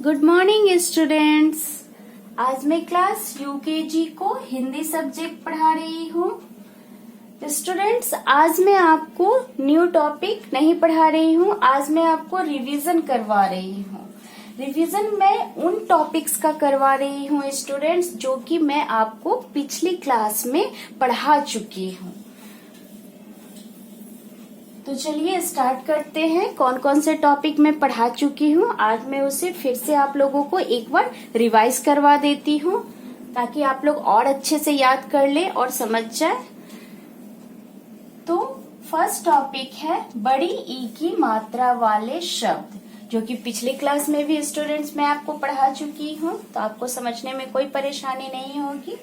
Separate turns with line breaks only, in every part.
Good morning students. आज मैं class UKG को हिंदी सब्जेक्ट पढ़ा रही हूँ। स्टूडेंट्स, आज मैं आपको न्यू टॉपिक नहीं पढ़ा रही हूँ, आज मैं आपको रिवीजन करवा रही हूँ। रिवीजन मैं उन टॉपिक्स का करवा रही हूँ स्टूडेंट्स जो कि मैं आपको पिछली क्लास में पढ़ा चुकी हूँ। तो चलिए स्टार्ट करते हैं। कौन कौन से टॉपिक मैं पढ़ा चुकी हूँ आज मैं उसे फिर से आप लोगों को एक बार रिवाइज करवा देती हूँ ताकि आप लोग और अच्छे से याद कर ले और समझ जाए। तो फर्स्ट टॉपिक है बड़ी ई की मात्रा वाले शब्द, जो कि पिछली क्लास में भी स्टूडेंट्स मैं आपको पढ़ा चुकी हूँ, तो आपको समझने में कोई परेशानी नहीं होगी।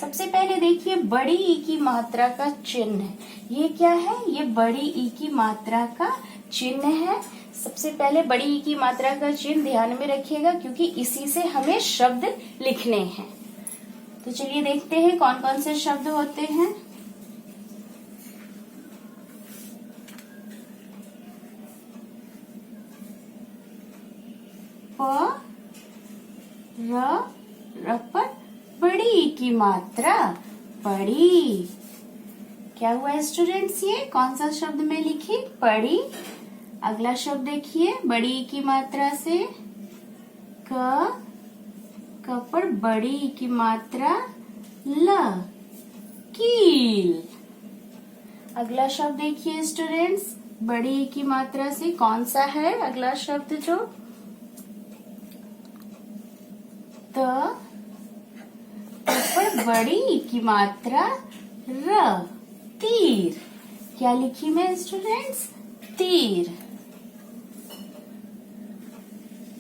सबसे पहले देखिए बड़ी ई की मात्रा का चिन्ह। ये क्या है? ये बड़ी ई की मात्रा का चिन्ह है। सबसे पहले बड़ी ई की मात्रा का चिन्ह ध्यान में रखिएगा क्योंकि इसी से हमें शब्द लिखने हैं। तो चलिए देखते हैं कौन कौन से शब्द होते हैं। प र पर बड़ी ई की मात्रा पड़ी। क्या हुआ स्टूडेंट्स? ये कौन सा शब्द में लिखी? पड़ी। अगला शब्द देखिए बड़ी ई की मात्रा से क पर बड़ी ई की मात्रा ल, कील। अगला शब्द देखिए स्टूडेंट्स बड़ी ई की मात्रा से कौन सा है अगला शब्द? जो त पर बड़ी ई की मात्रा र, तीर। क्या लिखी मैं स्टूडेंट्स? तीर।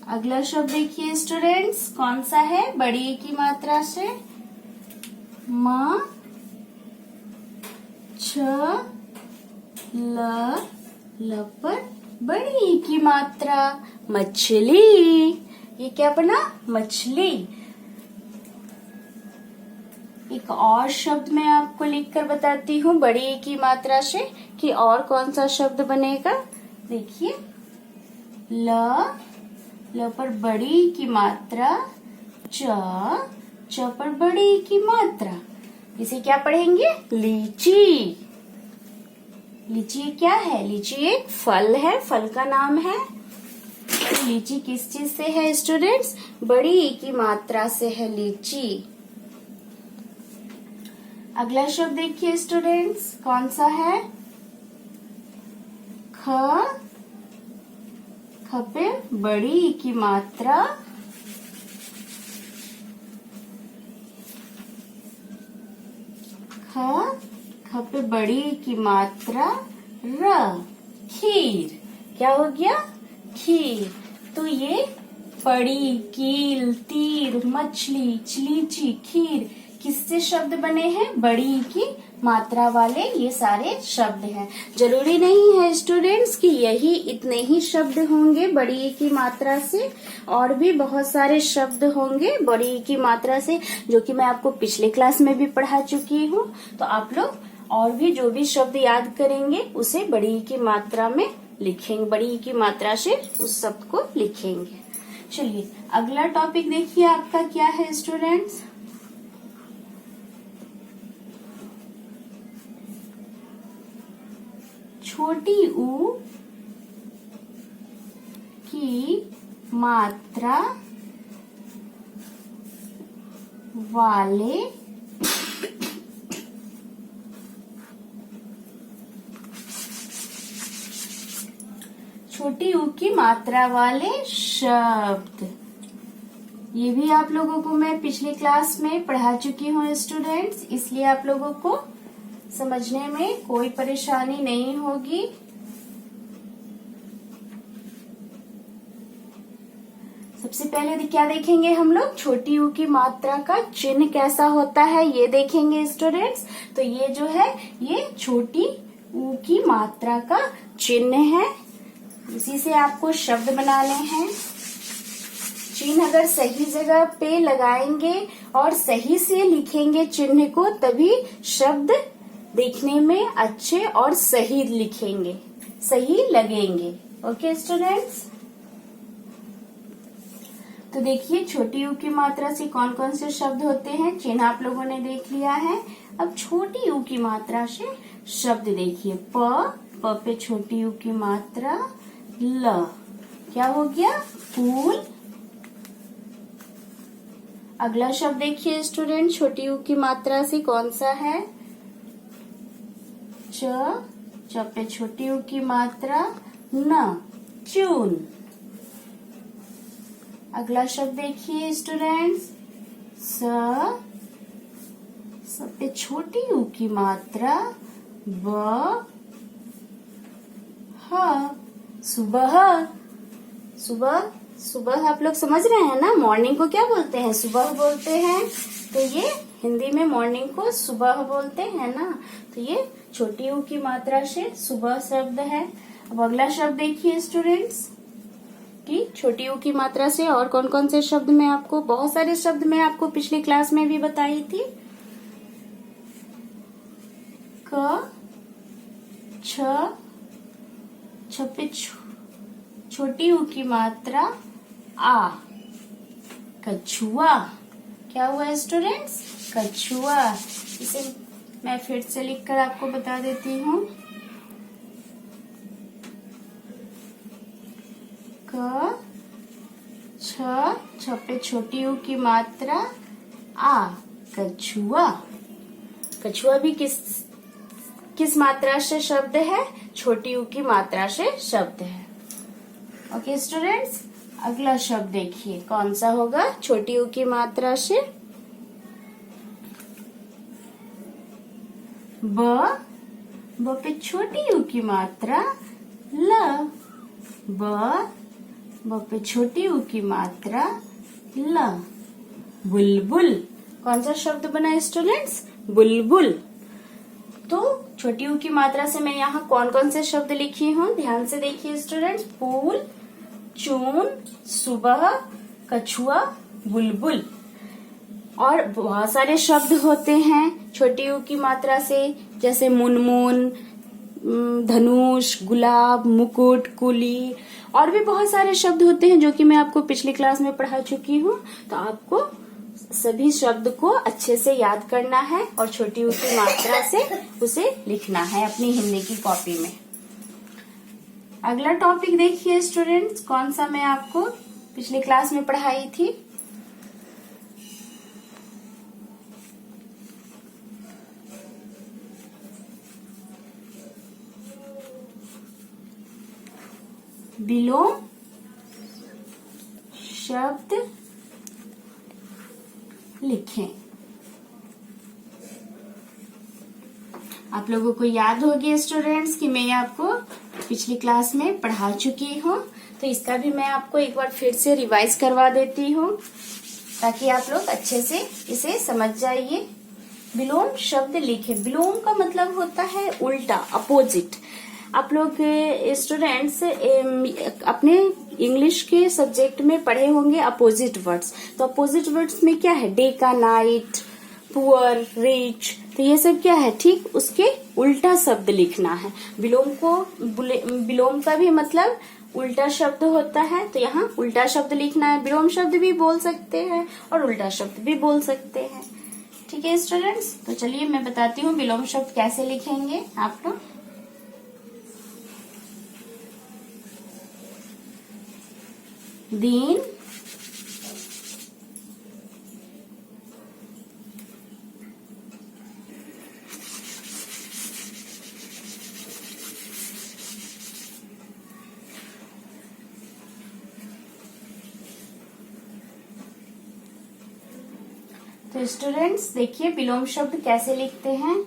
अगला शब्द देखिए स्टूडेंट्स कौन सा है बड़ी ई की मात्रा से? म छ ल पर बड़ी ई की मात्रा मछली। ये क्या बना? मछली। एक और शब्द मैं आपको लिखकर बताती हूँ बड़ी ई की मात्रा से कि और कौन सा शब्द बनेगा। देखिए ल पर बड़ी ई की मात्रा च पर बड़ी ई की मात्रा, इसे क्या पढ़ेंगे? लीची। लीची क्या है? लीची एक फल है, फल का नाम है। तो लीची किस चीज से है स्टूडेंट्स? बड़ी ई की मात्रा से है लीची। अगला शब्द देखिए स्टूडेंट्स कौन सा है? ख पे बड़ी ई की मात्रा ख पे बड़ी ई की मात्रा र, खीर। क्या हो गया? खीर। तो ये बड़ी, कील, तीर, मछली, लीची, खीर किससे शब्द बने हैं? बड़ी ई की मात्रा वाले ये सारे शब्द हैं। जरूरी नहीं है स्टूडेंट्स कि यही इतने ही शब्द होंगे बड़ी ई की मात्रा से, और भी बहुत सारे शब्द होंगे बड़ी ई की मात्रा से जो कि मैं आपको पिछले क्लास में भी पढ़ा चुकी हूँ। तो आप लोग और भी जो भी शब्द याद करेंगे उसे बड़ी ई की मात्रा में लिखेंगे, बड़ी ई की मात्रा से उस शब्द को लिखेंगे। चलिए अगला टॉपिक देखिए आपका क्या है स्टूडेंट्स? छोटी ऊ की मात्रा वाले छोटी ऊ की मात्रा वाले शब्द। ये भी आप लोगों को मैं पिछली क्लास में पढ़ा चुकी हूँ स्टूडेंट्स, इसलिए आप लोगों को समझने में कोई परेशानी नहीं होगी। सबसे पहले क्या देखेंगे हम लोग? छोटी ऊ की मात्रा का चिन्ह कैसा होता है ये देखेंगे स्टूडेंट्स। तो ये जो है ये छोटी ऊ की मात्रा का चिन्ह है, इसी से आपको शब्द बनाने हैं। चिन्ह अगर सही जगह पे लगाएंगे और सही से लिखेंगे चिन्ह को, तभी शब्द देखने में अच्छे और सही लिखेंगे, सही लगेंगे। ओके स्टूडेंट्स, तो देखिए छोटी यू की मात्रा से कौन कौन से शब्द होते हैं, चिन्ह आप लोगों ने देख लिया है। अब छोटी यू की मात्रा से शब्द देखिए, प पे छोटी यू की मात्रा ल, क्या हो गया, फूल। अगला शब्द देखिए स्टूडेंट, छोटी यू की मात्रा से कौन सा है, च पे छोटी यू की मात्रा न, चून। अगला शब्द देखिए स्टूडेंट्स, स पे छोटी यू की मात्रा ब, ह, सुबह। सुबह, सुबह आप लोग समझ रहे हैं ना, मॉर्निंग को क्या बोलते हैं, सुबह बोलते हैं। तो ये हिंदी में मॉर्निंग को सुबह बोलते हैं ना, तो ये छोटी यू की मात्रा से सुबह शब्द है। अब अगला शब्द देखिए स्टूडेंट्स कि छोटी यू की मात्रा से और कौन कौन से शब्द, मैं आपको बहुत सारे शब्द मैं आपको पिछली क्लास में भी बताई थी। क, छ पे छोटी यू की मात्रा आ, कछुआ। क्या हुआ स्टूडेंट्स, कछुआ। इसे मैं फिर से लिखकर आपको बता देती हूँ, क, छ पे छोटी यू की मात्रा आ, कछुआ। कछुआ भी किस मात्रा से शब्द है, छोटी यू की मात्रा से शब्द है। ओके स्टूडेंट्स, अगला शब्द देखिए कौन सा होगा छोटी यू की मात्रा से, ब पे छोटी यू की मात्रा ल, ब पे छोटी यू की मात्रा ल, बुलबुल। कौन सा शब्द बना स्टूडेंट्स, बुलबुल। तो छोटी यू की मात्रा से मैं यहाँ कौन कौन से शब्द लिखी हूँ, ध्यान से देखिए स्टूडेंट्स, फूल, चून, सुबह, कछुआ, बुलबुल। और बहुत सारे शब्द होते हैं छोटी यू की मात्रा से, जैसे मुनमुन, धनुष, गुलाब, मुकुट, कुली, और भी बहुत सारे शब्द होते हैं जो कि मैं आपको पिछली क्लास में पढ़ा चुकी हूँ। तो आपको सभी शब्द को अच्छे से याद करना है और छोटी यू की मात्रा से उसे लिखना है अपनी हिंदी की कॉपी में। अगला टॉपिक देखिए स्टूडेंट्स, कौन सा मैं आपको पिछली क्लास में पढ़ाई थी, विलोम शब्द लिखें। आप लोगों को याद होगी स्टूडेंट्स कि मैं आपको पिछली क्लास में पढ़ा चुकी हूँ, तो इसका भी मैं आपको एक बार फिर से रिवाइज करवा देती हूँ ताकि आप लोग अच्छे से इसे समझ जाइए। विलोम शब्द लिखें, विलोम का मतलब होता है उल्टा, अपोजिट। आप लोग स्टूडेंट्स अपने इंग्लिश के सब्जेक्ट में पढ़े होंगे अपोजिट वर्ड्स। तो अपोजिट वर्ड्स में क्या है, डे का नाइट, पुअर, रिच, तो ये सब क्या है, ठीक उसके उल्टा शब्द लिखना है। विलोम का भी मतलब उल्टा शब्द होता है, तो यहाँ उल्टा शब्द लिखना है। विलोम शब्द भी बोल सकते हैं और उल्टा शब्द भी बोल सकते हैं। ठीक है स्टूडेंट्स, तो चलिए मैं बताती हूँ विलोम शब्द कैसे लिखेंगे आप लोग। दिन, तो स्टूडेंट्स देखिए विलोम शब्द कैसे लिखते हैं।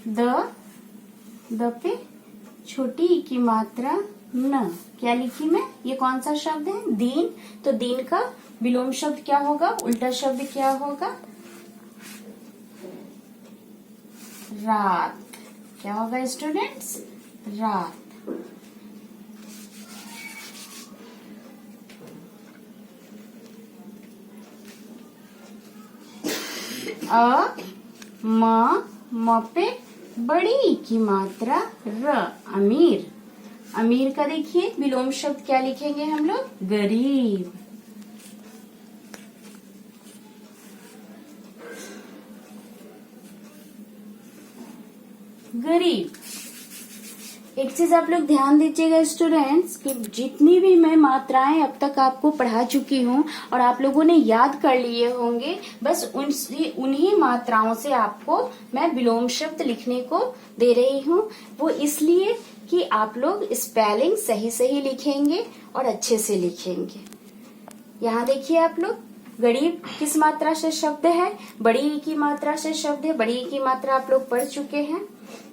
द पे छोटी ई की मात्रा न, क्या लिखी मैं, ये कौन सा शब्द है, दिन। तो दिन का विलोम शब्द क्या होगा, उल्टा शब्द क्या होगा, रात। क्या होगा स्टूडेंट्स, रात। म पे बड़ी ई की मात्रा र, अमीर। अमीर का देखिए विलोम शब्द क्या लिखेंगे हम लोग, गरीब। गरीब। एक चीज आप लोग ध्यान दीजिएगा स्टूडेंट्स कि जितनी भी मैं मात्राएं अब तक आपको पढ़ा चुकी हूँ और आप लोगों ने याद कर लिए होंगे, बस उन्हीं मात्राओं से आपको मैं विलोम शब्द लिखने को दे रही हूँ। वो इसलिए कि आप लोग स्पेलिंग सही सही लिखेंगे और अच्छे से लिखेंगे। यहाँ देखिए आप लोग, गरीब किस मात्रा से शब्द है? बड़ी ई की मात्रा से शब्द है। बड़ी ई की मात्रा आप लोग पढ़ चुके हैं।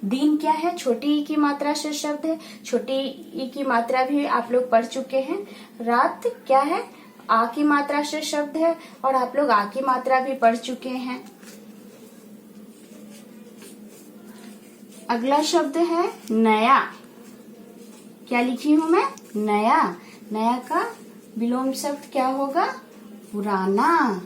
दिन क्या है? छोटी ई की मात्रा से शब्द है। छोटी ई की मात्रा भी आप लोग पढ़ चुके हैं। रात क्या है? आ की मात्रा से शब्द है और आप लोग आ की मात्रा भी पढ़ चुके हैं। अगला शब्द है नया। क्या लिखी हूं मैं? नया। नया का विलोम शब्द क्या होगा? पुराना।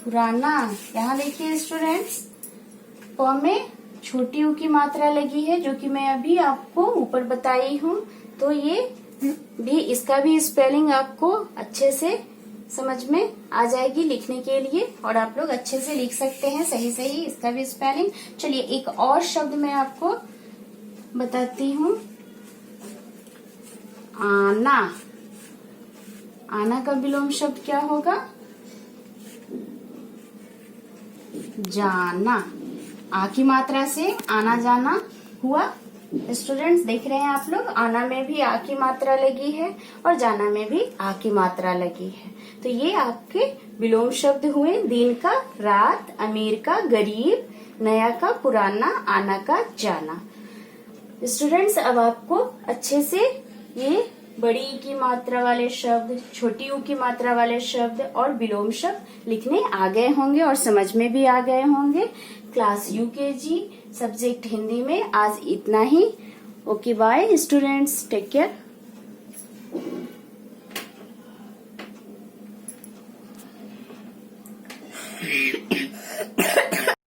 पुराना। यहाँ देखिए स्टूडेंट्स, प में छोटी ऊ की मात्रा लगी है जो कि मैं अभी आपको ऊपर बताई हूँ। तो ये भी, इसका भी स्पेलिंग आपको अच्छे से समझ में आ जाएगी लिखने के लिए और आप लोग अच्छे से लिख सकते हैं सही सही इसका भी स्पेलिंग। चलिए एक और शब्द मैं आपको बताती हूँ। आना। आना का विलोम शब्द क्या होगा? जाना। आ की मात्रा से आना जाना हुआ। स्टूडेंट्स देख रहे हैं आप लोग, आना में भी आ की मात्रा लगी है और जाना में भी आ की मात्रा लगी है। तो ये आपके विलोम शब्द हुए। दिन का रात, अमीर का गरीब, नया का पुराना, आना का जाना। स्टूडेंट्स अब आपको अच्छे से ये बड़ी ई की मात्रा वाले शब्द, छोटी ऊ की मात्रा वाले शब्द और विलोम शब्द लिखने आ गए होंगे और समझ में भी आ गए होंगे। क्लास यूकेजी सब्जेक्ट हिंदी में आज इतना ही। Okay bye students, take care.